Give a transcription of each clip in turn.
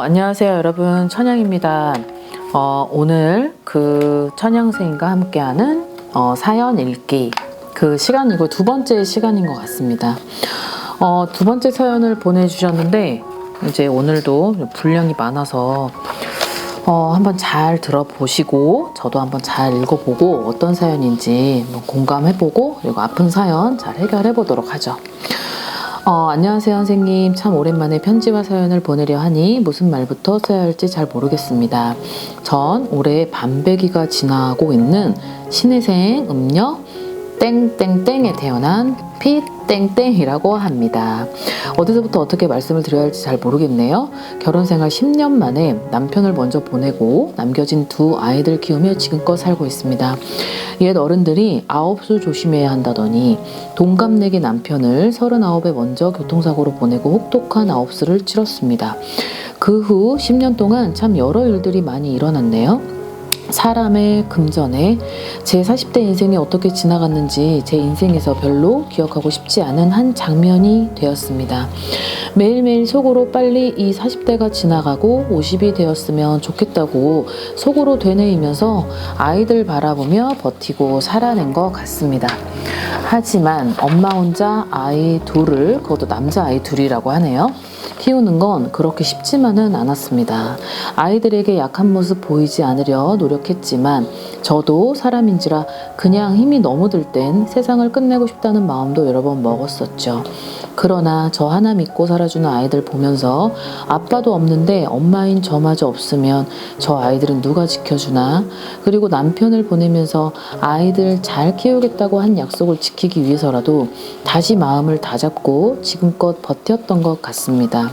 안녕하세요 여러분, 천양입니다. 오늘 천양생과 함께하는 사연 읽기 시간이고 두 번째 시간인 것 같습니다. 두 번째 사연을 보내주셨는데 이제 오늘도 분량이 많아서 한번 잘 들어보시고 저도 한번 잘 읽어보고 어떤 사연인지 공감해보고 그리고 아픈 사연 잘 해결해보도록 하죠. 안녕하세요 선생님, 참 오랜만에 편지와 사연을 보내려 하니 무슨 말부터 써야 할지 잘 모르겠습니다. 전 올해 반배기가 지나고 있는 신혜생 음력 땡땡땡에 태어난 피땡땡이라고 합니다. 어디서부터 어떻게 말씀을 드려야 할지 잘 모르겠네요. 결혼생활 10년 만에 남편을 먼저 보내고 남겨진 두 아이들 키우며 지금껏 살고 있습니다. 옛 어른들이 아홉수 조심해야 한다더니 동갑내기 남편을 39에 먼저 교통사고로 보내고 혹독한 아홉수를 치렀습니다. 그 후 10년 동안 참 여러 일들이 많이 일어났네요. 사람의 금전에 제 40대 인생이 어떻게 지나갔는지 제 인생에서 별로 기억하고 싶지 않은 한 장면이 되었습니다. 매일매일 속으로 빨리 이 40대가 지나가고 50이 되었으면 좋겠다고 속으로 되뇌이면서 아이들 바라보며 버티고 살아낸 것 같습니다. 하지만 엄마 혼자 아이 둘을, 그것도 남자아이 둘이라고 하네요. 키우는 건 그렇게 쉽지만은 않았습니다. 아이들에게 약한 모습 보이지 않으려 노력했지만 저도 사람인지라 그냥 힘이 너무 들 땐 세상을 끝내고 싶다는 마음도 여러 번 먹었었죠. 그러나 저 하나 믿고 살아주는 아이들 보면서 아빠도 없는데 엄마인 저마저 없으면 저 아이들은 누가 지켜주나? 그리고 남편을 보내면서 아이들 잘 키우겠다고 한 약속을 지키기 위해서라도 다시 마음을 다잡고 지금껏 버텼던 것 같습니다.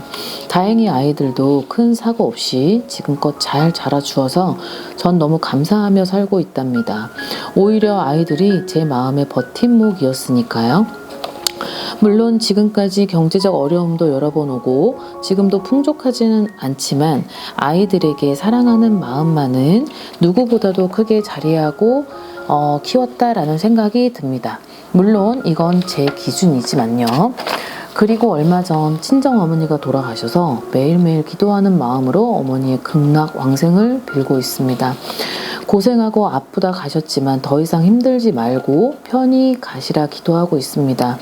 다행히 아이들도 큰 사고 없이 지금껏 잘 자라주어서 전 너무 감사하며 살고 있답니다. 오히려 아이들이 제 마음의 버팀목이었으니까요. 물론 지금까지 경제적 어려움도 여러 번 오고 지금도 풍족하지는 않지만 아이들에게 사랑하는 마음만은 누구보다도 크게 자리하고 키웠다라는 생각이 듭니다. 물론 이건 제 기준이지만요. 그리고 얼마 전 친정어머니가 돌아가셔서 매일매일 기도하는 마음으로 어머니의 극락왕생을 빌고 있습니다. 고생하고 아프다 가셨지만 더 이상 힘들지 말고 편히 가시라 기도하고 있습니다.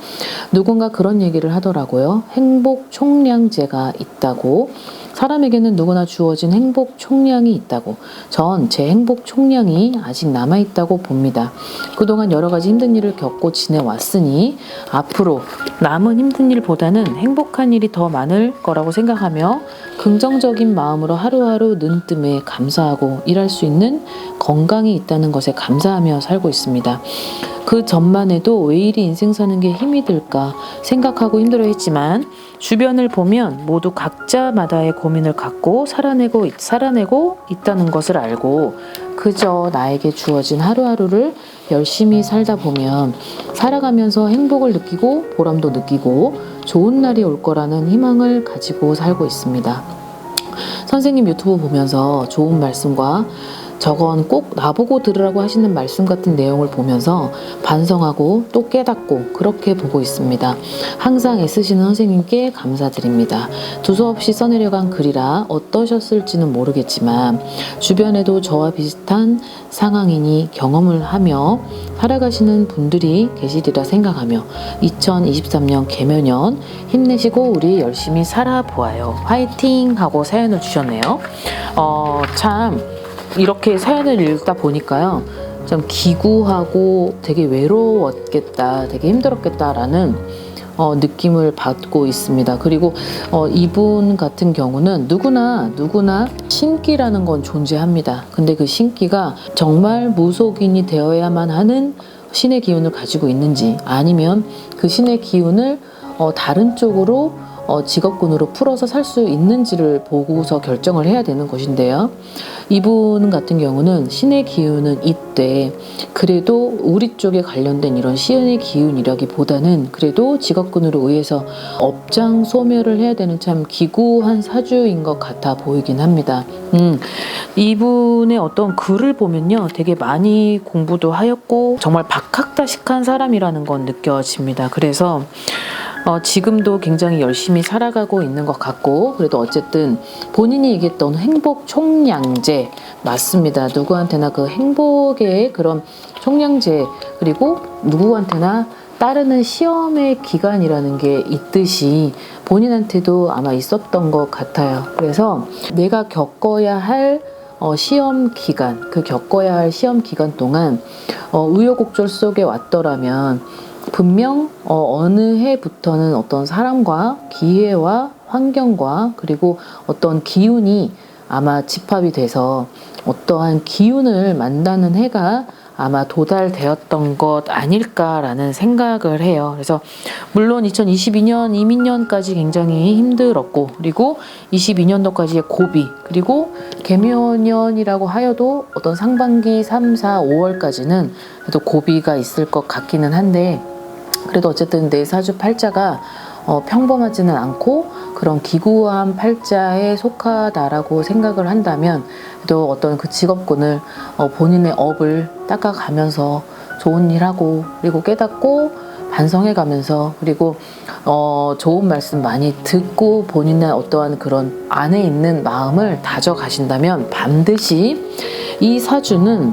누군가 그런 얘기를 하더라고요. 행복 총량제가 있다고. 사람에게는 누구나 주어진 행복 총량이 있다고. 전 제 행복 총량이 아직 남아있다고 봅니다. 그동안 여러 가지 힘든 일을 겪고 지내왔으니 앞으로 남은 힘든 일보다는 행복한 일이 더 많을 거라고 생각하며 긍정적인 마음으로 하루하루 눈뜸에 감사하고 일할 수 있는 건강이 있다는 것에 감사하며 살고 있습니다. 그 전만 해도 왜 이리 인생 사는 게 힘이 들까 생각하고 힘들어했지만 주변을 보면 모두 각자마다의 고민을 갖고 살아내고 있다는 것을 알고 그저 나에게 주어진 하루하루를 열심히 살다 보면 살아가면서 행복을 느끼고 보람도 느끼고 좋은 날이 올 거라는 희망을 가지고 살고 있습니다. 선생님 유튜브 보면서 좋은 말씀과 저건 꼭 나보고 들으라고 하시는 말씀 같은 내용을 보면서 반성하고 또 깨닫고 그렇게 보고 있습니다. 항상 애쓰시는 선생님께 감사드립니다. 두서없이 써내려간 글이라 어떠셨을지는 모르겠지만 주변에도 저와 비슷한 상황이니 경험을 하며 살아가시는 분들이 계시리라 생각하며 2023년 개묘년 힘내시고 우리 열심히 살아보아요. 화이팅! 하고 사연을 주셨네요. 참 이렇게 사연을 읽다 보니까요, 좀 기구하고 되게 외로웠겠다, 되게 힘들었겠다라는 느낌을 받고 있습니다. 그리고 이분 같은 경우는 누구나 신기라는 건 존재합니다. 근데 그 신기가 정말 무속인이 되어야만 하는 신의 기운을 가지고 있는지 아니면 그 신의 기운을 다른 쪽으로 직업군으로 풀어서 살 수 있는지를 보고서 결정을 해야 되는 것인데요. 이분 같은 경우는 신의 기운은 있되 그래도 우리 쪽에 관련된 이런 신의 기운이라기보다는 그래도 직업군으로 의해서 업장 소멸을 해야 되는 참 기구한 사주인 것 같아 보이긴 합니다. 이분의 어떤 글을 보면요, 되게 많이 공부도 하였고 정말 박학다식한 사람이라는 건 느껴집니다. 그래서 지금도 굉장히 열심히 살아가고 있는 것 같고, 그래도 어쨌든 본인이 얘기했던 행복 총량제 맞습니다. 누구한테나 그 행복의 그런 총량제, 그리고 누구한테나 따르는 시험의 기간이라는 게 있듯이 본인한테도 아마 있었던 것 같아요. 그래서 내가 겪어야 할 시험 기간, 그 겪어야 할 시험 기간 동안 우여곡절 속에 왔더라면 분명 어느 해부터는 어떤 사람과 기회와 환경과 그리고 어떤 기운이 아마 집합이 돼서 어떠한 기운을 만나는 해가 아마 도달되었던 것 아닐까라는 생각을 해요. 그래서 물론 2022년 이민년까지 굉장히 힘들었고, 그리고 22년도까지의 고비, 그리고 개묘년이라고 하여도 어떤 상반기 3, 4, 5월까지는 그래도 고비가 있을 것 같기는 한데, 그래도 어쨌든 내 사주 팔자가 평범하지는 않고 그런 기구한 팔자에 속하다라고 생각을 한다면, 또 어떤 그 직업군을 본인의 업을 닦아가면서 좋은 일하고, 그리고 깨닫고 반성해가면서, 그리고 좋은 말씀 많이 듣고 본인의 어떠한 그런 안에 있는 마음을 다져가신다면 반드시 이 사주는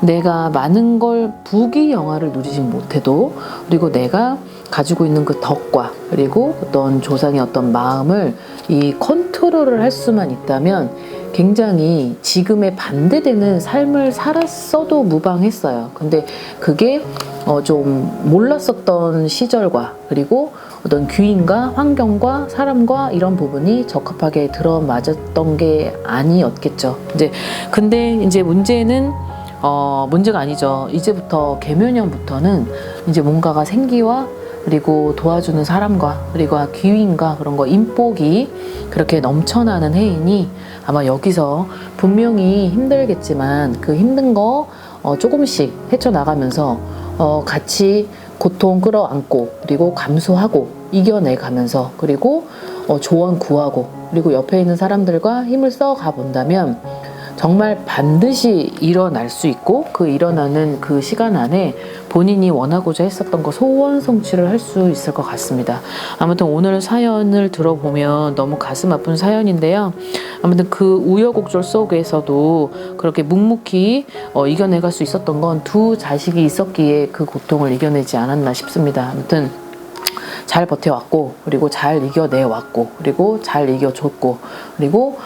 내가 많은 걸 부귀영화를 누리진 못해도, 그리고 내가 가지고 있는 그 덕과 그리고 어떤 조상의 어떤 마음을 이 컨트롤을 할 수만 있다면 굉장히 지금에 반대되는 삶을 살았어도 무방했어요. 근데 그게 좀 몰랐었던 시절과 그리고 어떤 귀인과 환경과 사람과 이런 부분이 적합하게 들어맞았던 게 아니었겠죠. 근데 이제 문제는 문제가 아니죠. 이제부터 개묘년부터는 이제 뭔가가 생기와 그리고 도와주는 사람과 그리고 귀인과 그런 거 인복이 그렇게 넘쳐나는 해이니 아마 여기서 분명히 힘들겠지만 그 힘든 거 조금씩 헤쳐나가면서 같이 고통 끌어안고 그리고 감수하고 이겨내가면서 그리고 조언 구하고 그리고 옆에 있는 사람들과 힘을 써 가본다면 정말 반드시 일어날 수 있고, 그 일어나는 그 시간 안에 본인이 원하고자 했었던 거 소원 성취를 할 수 있을 것 같습니다. 아무튼 오늘 사연을 들어보면 너무 가슴 아픈 사연인데요. 아무튼 그 우여곡절 속에서도 그렇게 묵묵히 이겨내갈 수 있었던 건 두 자식이 있었기에 그 고통을 이겨내지 않았나 싶습니다. 아무튼 잘 버텨왔고, 그리고 잘 이겨내왔고, 그리고 잘 이겨줬고, 그리고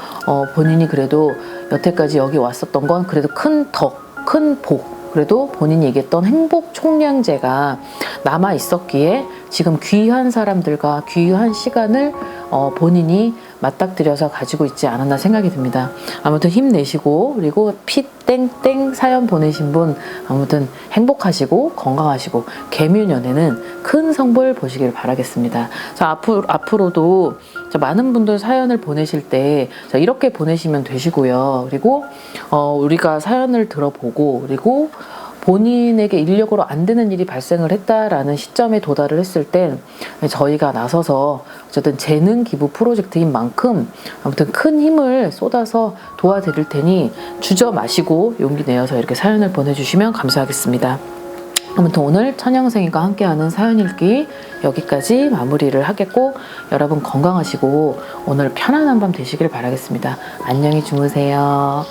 본인이 그래도 여태까지 여기 왔었던 건 그래도 큰 덕, 큰 복, 그래도 본인이 얘기했던 행복 총량제가 남아 있었기에 지금 귀한 사람들과 귀한 시간을 본인이 맞닥뜨려서 가지고 있지 않았나 생각이 듭니다. 아무튼 힘내시고, 그리고 피땡땡 사연 보내신 분 아무튼 행복하시고 건강하시고 개묘년에는 큰 성불 보시길 바라겠습니다. 자, 앞으로도 많은 분들 사연을 보내실 때 이렇게 보내시면 되시고요. 그리고 우리가 사연을 들어보고 그리고 본인에게 인력으로 안 되는 일이 발생을 했다라는 시점에 도달을 했을 때 저희가 나서서 어쨌든 재능 기부 프로젝트인 만큼 아무튼 큰 힘을 쏟아서 도와드릴 테니 주저 마시고 용기 내어서 이렇게 사연을 보내주시면 감사하겠습니다. 아무튼 오늘 천양생이가 함께하는 사연 읽기 여기까지 마무리를 하겠고, 여러분 건강하시고 오늘 편안한 밤 되시길 바라겠습니다. 안녕히 주무세요.